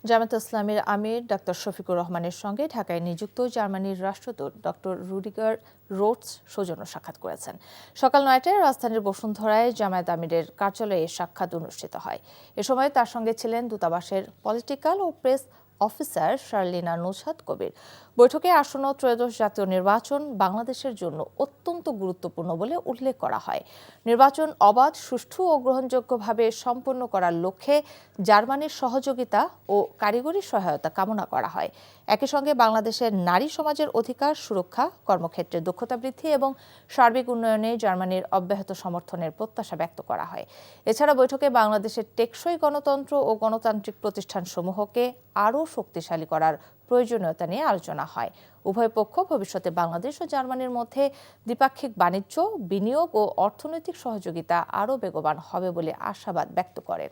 জামায়াতে ইসলামীর আমির ডাক্তার শফিকুর রহমানের সঙ্গে ঢাকায় নিযুক্ত জার্মানির রাষ্ট্রদূত ডক্টর রুডিগার রোটস সৌজন্য সাক্ষাৎ করেছেন। সকাল ৯টায় রাজধানীর বসুন্ধরায় জামায়াত আমিরের কার্যালয়ে সাক্ষাৎ অনুষ্ঠিত হয়। এ সময় তার সঙ্গে ছিলেন দূতাবাসের পলিটিক্যাল ও প্রেস অফিসার শার্লিনা নুসহাত কবির। বৈঠকে আসন্ন ত্রয়োদশ জাতীয় নির্বাচন বাংলাদেশের জন্য অত্যন্ত গুরুত্বপূর্ণ বলে উল্লেখ করা হয়। নির্বাচন অবাধ, সুষ্ঠু ও গ্রহণযোগ্যভাবে সম্পন্ন করার লক্ষ্যে জার্মানির সহযোগিতা ও কারিগরি সহায়তা কামনা করা হয়। একই সঙ্গে বাংলাদেশের নারী সমাজের অধিকার সুরক্ষা, কর্মক্ষেত্রে দক্ষতা বৃদ্ধি এবং সার্বিক উন্নয়নে জার্মানির অব্যাহত সমর্থনের প্রত্যাশা ব্যক্ত করা হয়। এছাড়া বৈঠকে বাংলাদেশের টেকসই গণতন্ত্র ও গণতান্ত্রিক প্রতিষ্ঠানসমূহকে আরও শক্তিশালী করার প্রয়োজনীয়তা নিয়ে আলোচনা হয়। উভয় পক্ষ ভবিষ্যতে বাংলাদেশ ও জার্মানির মধ্যে দ্বিপাক্ষিক বাণিজ্য, বিনিয়োগ ও অর্থনৈতিক সহযোগিতা আরও বেগবান হবে বলে আশাবাদ ব্যক্ত করেন।